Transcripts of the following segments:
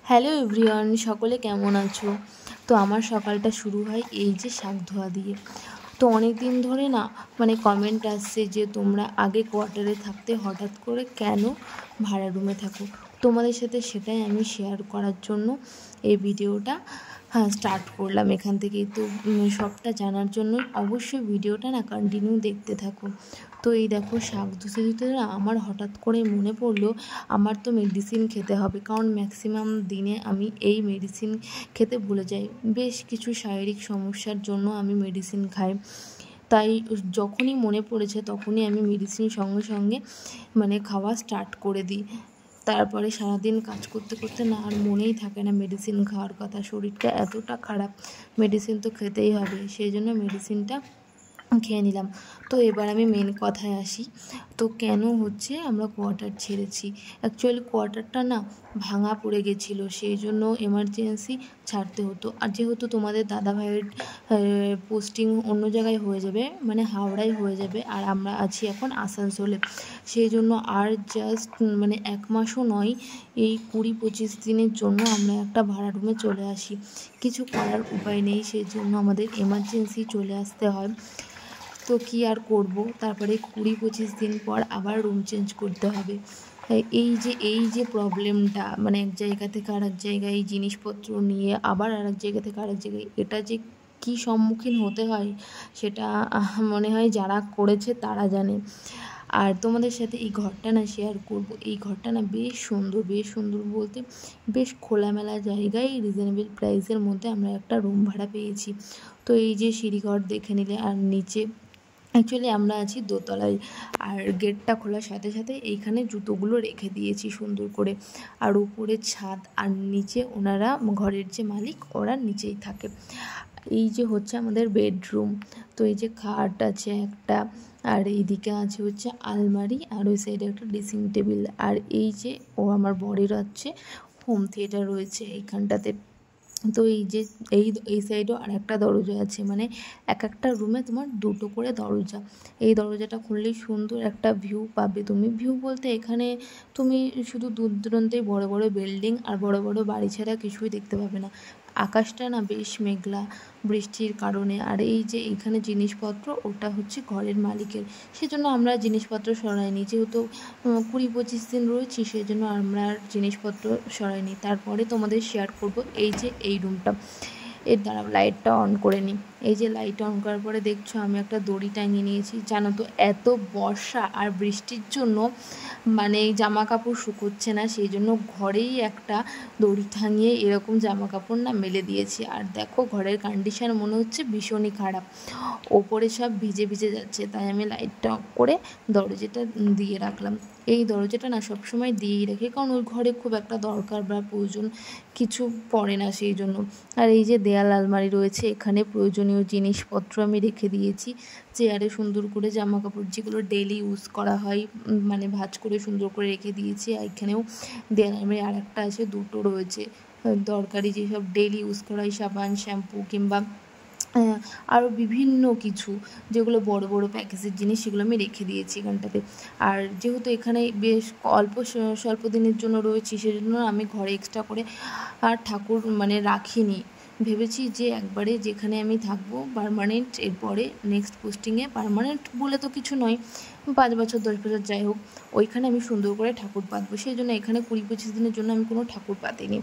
Hello everyone, সকলে কেমন আছো? তো আমার সকালটা শুরু হয় এই যে শাক ধোয়া দিয়ে। তো অনেক দিন ধরে না কমেন্ট আসছে যে তোমরা আগে কোয়ার্টারে থাকতে হঠাৎ করে কেন ভাড়া রুমে থাকো। তোমাদের সাথে সেটাই আমি শেয়ার করার জন্য এই ভিডিওটা স্টার্ট করলাম এখান থেকেই। তো সবটা জানার জন্য অবশ্যই ভিডিওটা কন্টিনিউ দেখতে থাকো। তো এই দেখো, শাক ধুতে ধুতে না আমার হঠাৎ করে মনে পড়লো আমার তো মেডিসিন খেতে হবে, কারণ ম্যাক্সিমাম দিনে আমি এই মেডিসিন খেতে ভুলে যাই। বেশ কিছু শারীরিক সমস্যার জন্য আমি মেডিসিন খাই, তাই যখনই মনে পড়েছে তখনই আমি মেডিসিন সঙ্গে সঙ্গে খাওয়া স্টার্ট করে দিই। তারপরে সারাদিন কাজ করতে করতে না আর মনেই থাকে না মেডিসিন খাওয়ার কথা। শরীরটা এতটা খারাপ, মেডিসিন তো খেতেই হবে, সেই জন্য মেডিসিনটা খেয়ে নিলাম। তো এবার আমি মেন কথায় আসি। তো কেন হচ্ছে আমরা কোয়ার্টার ছেড়েছি, অ্যাকচুয়ালি কোয়ার্টারটা না ভাঙা পড়ে গেছিলো, সেই জন্য এমার্জেন্সি ছাড়তে হতো। আর যেহেতু তোমাদের দাদাভাইয়ের পোস্টিং অন্য জায়গায় হয়ে যাবে, হাওড়ায় হয়ে যাবে, আর আমরা আছি এখন আসানসোলে, সেই জন্য আর জাস্ট 1 মাসও নয়, এই 20-25 দিনের জন্য আমরা একটা ভাড়া রুমে চলে আসি। কিছু করার উপায় নেই, সেই জন্য আমাদের এমার্জেন্সি চলে আসতে হয়। তো কী আর করব, তারপরে 20-25 দিন পর আবার রুম চেঞ্জ করতে হবে। এই যে প্রবলেমটা, এক জায়গা থেকে আরেক জায়গায় জিনিসপত্র নিয়ে আবার আরেক জায়গা থেকে আরেক জায়গায়, এটা যে কী সম্মুখীন হতে হয় সেটা মনে হয় যারা করেছে তারা জানে। আর তোমাদের সাথে এই ঘরটা শেয়ার করব। এই ঘরটা বেশ সুন্দর বলতে বেশ খোলামেলা জায়গায় রিজনেবল প্রাইসের মধ্যে আমরা একটা রুম ভাড়া পেয়েছি। তো এই যে সিঁড়িঘর দেখে নিলে, আর নিচে অ্যাকচুয়ালি আমরা আছি দোতলায়, আর গেটটা খোলার সাথে সাথে এইখানে জুতোগুলো রেখে দিয়েছি সুন্দর করে। আর উপরে ছাদ, আর নিচে ওনারা, ঘরের যে মালিক, ওরা নিচেই থাকে। এই যে হচ্ছে আমাদের বেডরুম। তো এই যে খাট আছে একটা, আর এইদিকে আছে হচ্ছে আলমারি, আর ওই সাইডে একটা ড্রেসিং টেবিল, আর এই যে আমার বরের হচ্ছে হোম থিয়েটার রয়েছে এইখানটাতে। তো এই সাইডেও আর একটা দরজা আছে, এক একটা রুমে তোমার 2টো করে দরজা। এই দরজাটা খুললেই সুন্দর একটা ভিউ পাবে তুমি। ভিউ বলতে এখানে তুমি শুধু দূর দূরান্তেই বড় বড় বিল্ডিং আর বড় বড় বাড়ি ছাড়া কিছুই দেখতে পাবে না। আকাশটা বেশ মেঘলা বৃষ্টির কারণে। আর এই যে এইখানে জিনিসপত্র, ওটা হচ্ছে ঘরের মালিকের, সেজন্য আমরা জিনিসপত্র সরাইনি। যেহেতু 20-25 দিন রয়েছি, সেই জন্য আমরা আর জিনিসপত্র সরাইনি। তারপরে তোমাদের শেয়ার করব এই যে এই রুমটা। এর দ্বারা লাইটটা অন করে নিই। এই যে লাইট অন করার পরে দেখছো আমি একটা দড়ি টাঙিয়ে নিয়েছি। জানো তো, এত বর্ষা আর বৃষ্টির জন্য জামা কাপড় শুকোচ্ছে না, সেই জন্য ঘরেই একটা দড়ি টাঙিয়ে এরকম জামা কাপড় মেলে দিয়েছি। আর দেখো ঘরের কন্ডিশন মনে হচ্ছে ভীষণই খারাপ, ওপরে সব ভিজে ভিজে যাচ্ছে, তাই আমি লাইটটা অফ করে দরজাটা দিয়ে রাখলাম। এই দরজাটা সবসময় দিয়েই রাখি, কারণ ওই ঘরে খুব একটা দরকার বা প্রয়োজন কিছু পড়ে না, সেই জন্য। আর এই যে দেয়াল আলমারি রয়েছে, এখানে প্রয়োজনীয় জিনিসপত্র আমি রেখে দিয়েছি। চেয়ারে সুন্দর করে জামা কাপড় যেগুলো ডেলি ইউজ করা হয় ভাঁজ করে সুন্দর করে রেখে দিয়েছি। এখানেও দেয়াল আলমারি আর একটা আছে, 2টো রয়েছে দরকারি যেসব ডেলি ইউজ করা হয়, সাবান, শ্যাম্পু, কিংবা আরও বিভিন্ন কিছু যেগুলো বড় বড় প্যাকেজের জিনিস, সেগুলো আমি রেখে দিয়েছি এখানটাতে। আর যেহেতু এখানে বেশ অল্প স্বল্প দিনের জন্য রয়েছি, সেজন্য আমি ঘরে এক্সট্রা করে আর ঠাকুর রাখিনি। ভেবেছি যে একবারে যেখানে আমি থাকবো পার্মানেন্ট, এরপরে নেক্সট পোস্টিংয়ে পার্মানেন্ট বলে তো কিছু নয়, 5 বছর 10 বছর যাই হোক, ওইখানে আমি সুন্দর করে ঠাকুর পাতবো। সেই জন্য এখানে 20-25 দিনের জন্য আমি কোনো ঠাকুর পাতিনি।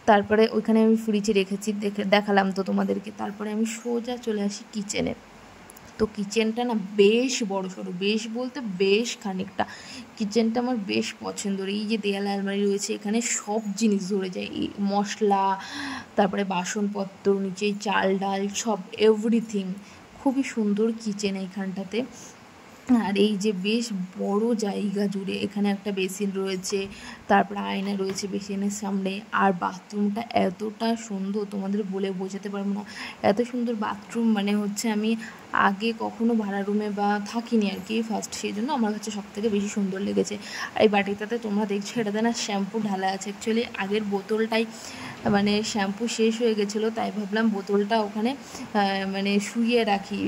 তারপরে ওইখানে আমি ফ্রিজে রেখেছি, দেখালাম তো তোমাদেরকে। তারপরে আমি সোজা চলে আসি কিচেনে। তো কিচেনটা বেশ বড়সড়, বেশ বলতে বেশ খানিকটা। কিচেনটা আমার বেশ পছন্দের। এই যে দেয়াল আলমারি রয়েছে, এখানে সব জিনিস ধরে যায়, এই মশলা, তারপরে বাসনপত্র, নিচে চাল ডাল সব এভরিথিং। খুবই সুন্দর কিচেন এইখানটাতে। আর এই যে বেশ বড় জায়গা জুড়ে এখানে একটা বেসিন রয়েছে, তারপর আয়না রয়েছে বেসিনের সামনে। আর বাথরুমটা এতটা সুন্দর তোমাদের বলে বোঝাতে পারবো না, এত সুন্দর বাথরুম। হচ্ছে আমি আগে কখনো ভাড়া রুমে বা থাকিনি আর কি, ফার্স্ট, সেই জন্য আমার কাছে সবথেকে বেশি সুন্দর লেগেছে। আর এই বাটিটাতে তোমরা দেখছো, এটাতে শ্যাম্পু ঢালা আছে। অ্যাকচুয়ালি আগের বোতলটাই শ্যাম্পু শেষ হয়ে গেছিলো, তাই ভাবলাম বোতলটা ওখানে শুইয়ে রাখি।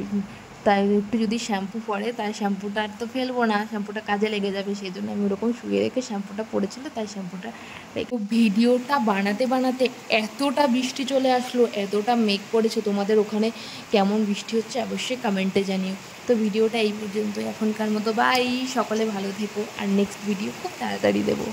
তাই একটু যদি শ্যাম্পু পড়ে তাই শ্যাম্পুটা আর তো ফেলবো না, শ্যাম্পুটা কাজে লেগে যাবে, সেই জন্য আমি ওরকম শুয়ে রেখে শ্যাম্পুটা পড়েছিল তাই শ্যাম্পুটা রেখে। ভিডিওটা বানাতে বানাতে এতটা বৃষ্টি চলে আসলো, এতটা মেঘ করেছে। তোমাদের ওখানে কেমন বৃষ্টি হচ্ছে অবশ্যই কমেন্টে জানিও। তো ভিডিওটা এই পর্যন্ত এখনকার মতো, বাই। সকলে ভালো থেকো, আর নেক্সট ভিডিও খুব তাড়াতাড়ি দেবো।